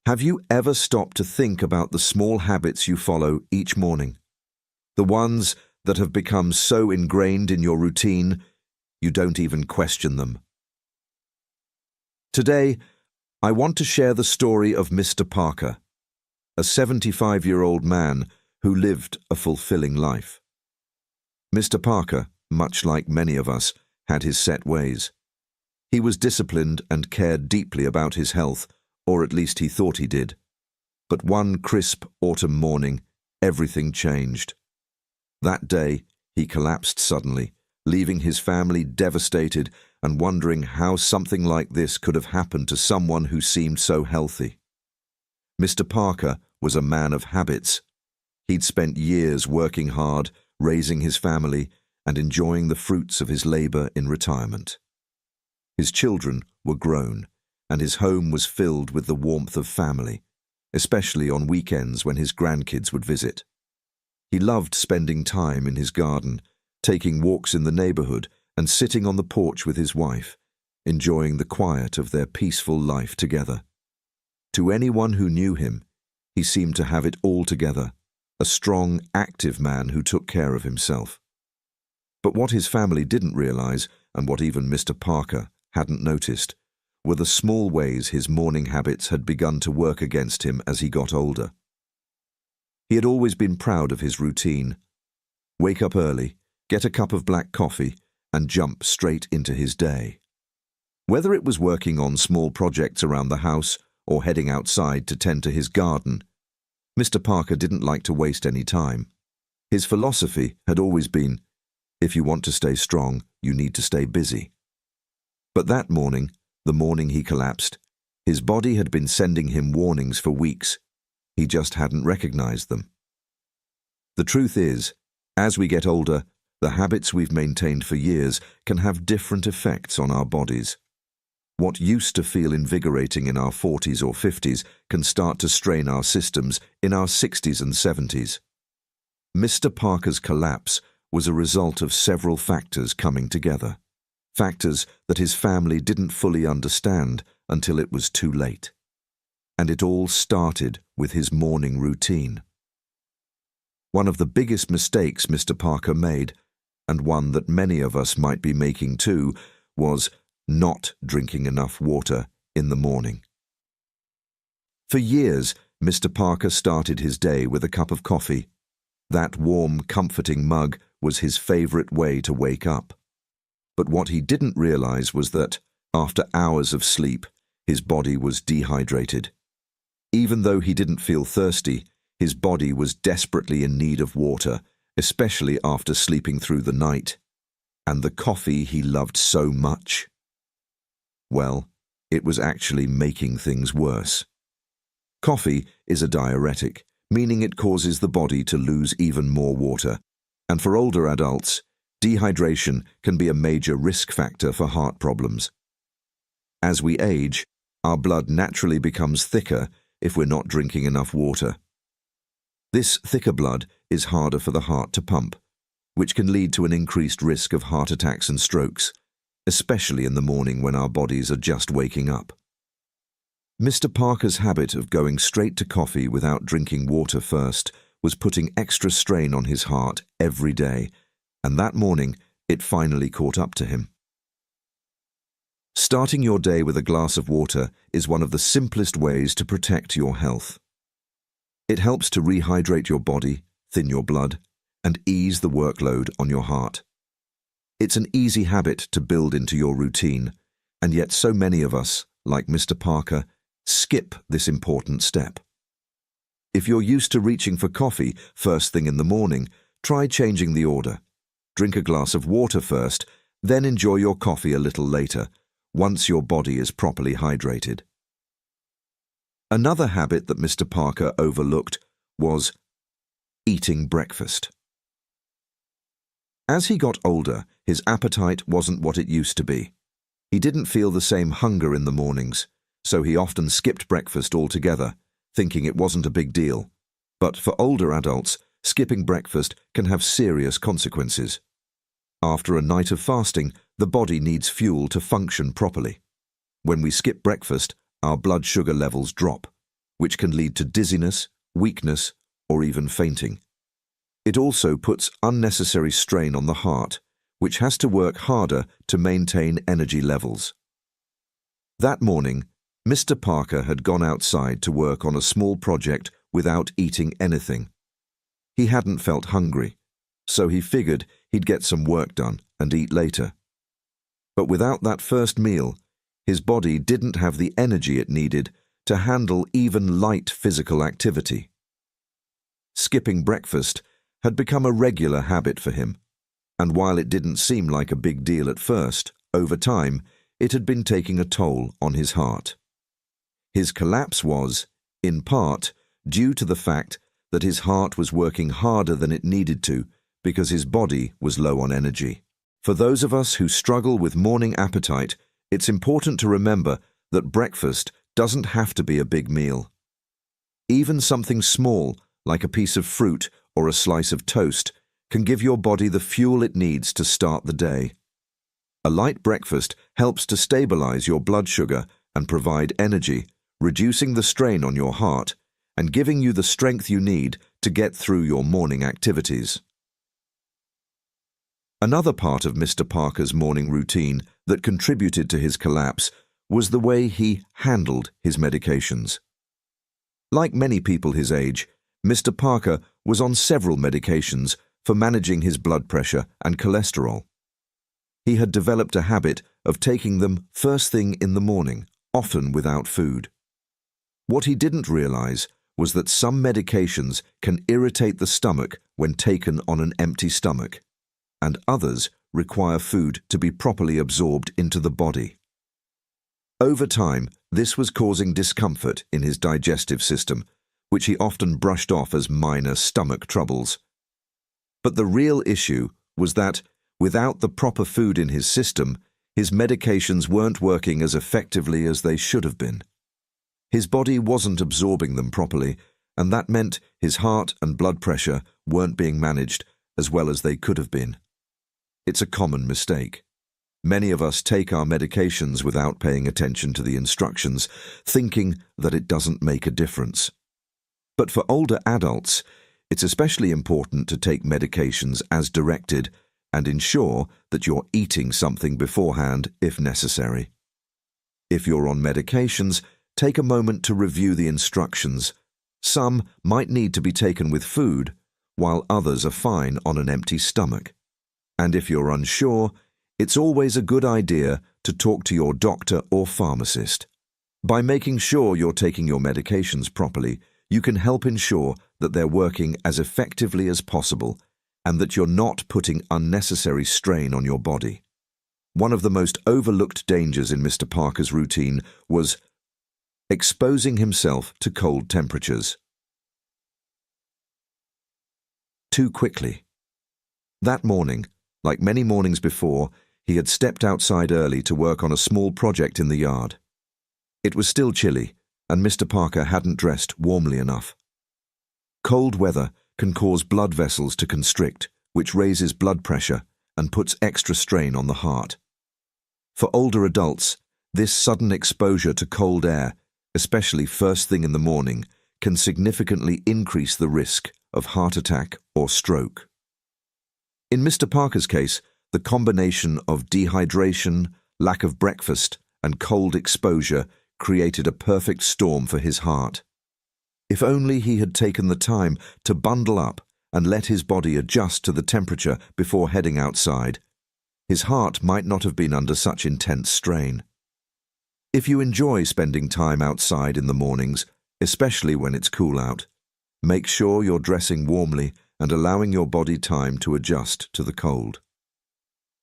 Have you ever stopped to think about the small habits you follow each morning? The ones that have become so ingrained in your routine, you don't even question them. Today, I want to share the story of Mr. Parker, a 75-year-old man who lived a fulfilling life. Mr. Parker, much like many of us, had his set ways. He was disciplined and cared deeply about his health, or at least he thought he did. But one crisp autumn morning, everything changed. That day, he collapsed suddenly, leaving his family devastated and wondering how something like this could have happened to someone who seemed so healthy. Mr. Parker was a man of habits. He'd spent years working hard, raising his family, and enjoying the fruits of his labor in retirement. His children were grown, and his home was filled with the warmth of family, especially on weekends when his grandkids would visit. He loved spending time in his garden, taking walks in the neighborhood, and sitting on the porch with his wife, enjoying the quiet of their peaceful life together. To anyone who knew him, he seemed to have it all together, a strong, active man who took care of himself. But what his family didn't realize, and what even Mr. Parker hadn't noticed, were the small ways his morning habits had begun to work against him as he got older. He had always been proud of his routine. Wake up early, get a cup of black coffee, and jump straight into his day. Whether it was working on small projects around the house or heading outside to tend to his garden, Mr. Parker didn't like to waste any time. His philosophy had always been, if you want to stay strong, you need to stay busy. But that morning, the morning he collapsed, his body had been sending him warnings for weeks. He just hadn't recognized them. The truth is, as we get older, the habits we've maintained for years can have different effects on our bodies. What used to feel invigorating in our 40s or 50s can start to strain our systems in our 60s and 70s. Mr. Parker's collapse was a result of several factors coming together. Factors that his family didn't fully understand until it was too late. And it all started with his morning routine. One of the biggest mistakes Mr. Parker made, and one that many of us might be making too, was not drinking enough water in the morning. For years, Mr. Parker started his day with a cup of coffee. That warm, comforting mug was his favorite way to wake up. But what he didn't realize was that, after hours of sleep, his body was dehydrated. Even though he didn't feel thirsty, his body was desperately in need of water, especially after sleeping through the night. And the coffee he loved so much? Well, it was actually making things worse. Coffee is a diuretic, meaning it causes the body to lose even more water. And for older adults, dehydration can be a major risk factor for heart problems. As we age, our blood naturally becomes thicker if we're not drinking enough water. This thicker blood is harder for the heart to pump, which can lead to an increased risk of heart attacks and strokes, especially in the morning when our bodies are just waking up. Mr. Parker's habit of going straight to coffee without drinking water first was putting extra strain on his heart every day, and that morning it finally caught up to him. Starting your day with a glass of water is one of the simplest ways to protect your health. It helps to rehydrate your body, thin your blood, and ease the workload on your heart. It's an easy habit to build into your routine, and yet so many of us, like Mr. Parker, skip this important step. If you're used to reaching for coffee first thing in the morning, try changing the order. Drink a glass of water first, then enjoy your coffee a little later, once your body is properly hydrated. Another habit that Mr. Parker overlooked was eating breakfast. As he got older, his appetite wasn't what it used to be. He didn't feel the same hunger in the mornings, so he often skipped breakfast altogether, thinking it wasn't a big deal. But for older adults, skipping breakfast can have serious consequences. After a night of fasting, the body needs fuel to function properly. When we skip breakfast, our blood sugar levels drop, which can lead to dizziness, weakness, or even fainting. It also puts unnecessary strain on the heart, which has to work harder to maintain energy levels. That morning, Mr. Parker had gone outside to work on a small project without eating anything. He hadn't felt hungry, so he figured he'd get some work done and eat later. But without that first meal, his body didn't have the energy it needed to handle even light physical activity. Skipping breakfast had become a regular habit for him, and while it didn't seem like a big deal at first, over time, it had been taking a toll on his heart. His collapse was, in part, due to the fact that his heart was working harder than it needed to because his body was low on energy. For those of us who struggle with morning appetite, it's important to remember that breakfast doesn't have to be a big meal. Even something small, like a piece of fruit or a slice of toast, can give your body the fuel it needs to start the day. A light breakfast helps to stabilize your blood sugar and provide energy, reducing the strain on your heart and giving you the strength you need to get through your morning activities. Another part of Mr. Parker's morning routine that contributed to his collapse was the way he handled his medications. Like many people his age, Mr. Parker was on several medications for managing his blood pressure and cholesterol. He had developed a habit of taking them first thing in the morning, often without food. What he didn't realize was that some medications can irritate the stomach when taken on an empty stomach, and others require food to be properly absorbed into the body. Over time, this was causing discomfort in his digestive system, which he often brushed off as minor stomach troubles. But the real issue was that, without the proper food in his system, his medications weren't working as effectively as they should have been. His body wasn't absorbing them properly, and that meant his heart and blood pressure weren't being managed as well as they could have been. It's a common mistake. Many of us take our medications without paying attention to the instructions, thinking that it doesn't make a difference. But for older adults, it's especially important to take medications as directed and ensure that you're eating something beforehand if necessary. If you're on medications, take a moment to review the instructions. Some might need to be taken with food, while others are fine on an empty stomach. And if you're unsure, it's always a good idea to talk to your doctor or pharmacist. By making sure you're taking your medications properly, you can help ensure that they're working as effectively as possible and that you're not putting unnecessary strain on your body. One of the most overlooked dangers in Mr. Parker's routine was exposing himself to cold temperatures too quickly. That morning, like many mornings before, he had stepped outside early to work on a small project in the yard. It was still chilly, and Mr. Parker hadn't dressed warmly enough. Cold weather can cause blood vessels to constrict, which raises blood pressure and puts extra strain on the heart. For older adults, this sudden exposure to cold air, especially first thing in the morning, can significantly increase the risk of heart attack or stroke. In Mr. Parker's case, the combination of dehydration, lack of breakfast, and cold exposure created a perfect storm for his heart. If only he had taken the time to bundle up and let his body adjust to the temperature before heading outside, his heart might not have been under such intense strain. If you enjoy spending time outside in the mornings, especially when it's cool out, make sure you're dressing warmly and allowing your body time to adjust to the cold.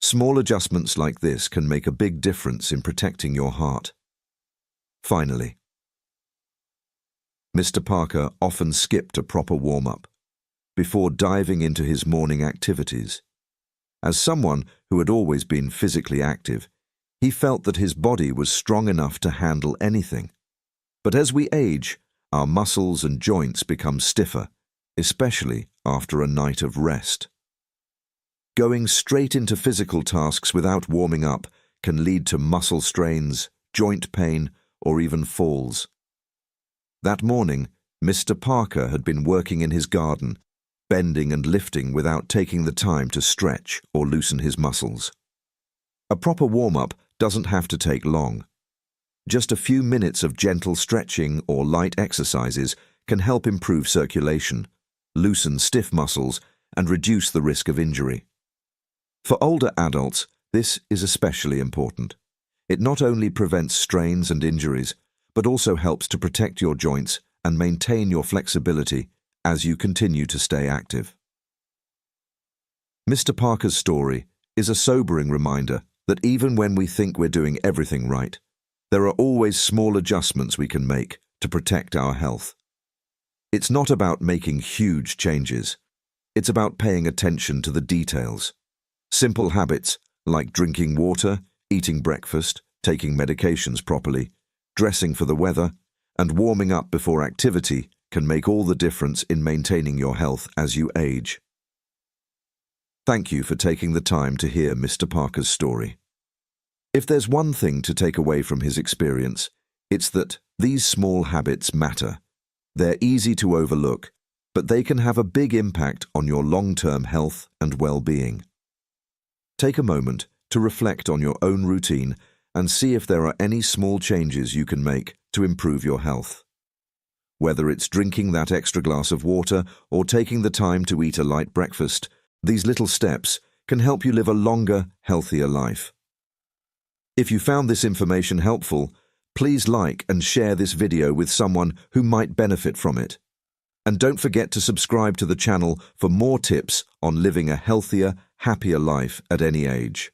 Small adjustments like this can make a big difference in protecting your heart. Finally, Mr. Parker often skipped a proper warm-up before diving into his morning activities. As someone who had always been physically active, he felt that his body was strong enough to handle anything. But as we age, our muscles and joints become stiffer, especially after a night of rest. Going straight into physical tasks without warming up can lead to muscle strains, joint pain, or even falls. That morning, Mr. Parker had been working in his garden, bending and lifting without taking the time to stretch or loosen his muscles. A proper warm-up doesn't have to take long. Just a few minutes of gentle stretching or light exercises can help improve circulation, loosen stiff muscles, and reduce the risk of injury. For older adults, this is especially important. It not only prevents strains and injuries, but also helps to protect your joints and maintain your flexibility as you continue to stay active. Mr. Parker's story is a sobering reminder that even when we think we're doing everything right, there are always small adjustments we can make to protect our health. It's not about making huge changes. It's about paying attention to the details. Simple habits like drinking water, eating breakfast, taking medications properly, dressing for the weather, and warming up before activity can make all the difference in maintaining your health as you age. Thank you for taking the time to hear Mr. Parker's story. If there's one thing to take away from his experience, it's that these small habits matter. They're easy to overlook, but they can have a big impact on your long-term health and well-being. Take a moment to reflect on your own routine and see if there are any small changes you can make to improve your health. Whether it's drinking that extra glass of water or taking the time to eat a light breakfast, these little steps can help you live a longer, healthier life. If you found this information helpful, please like and share this video with someone who might benefit from it. And don't forget to subscribe to the channel for more tips on living a healthier, happier life at any age.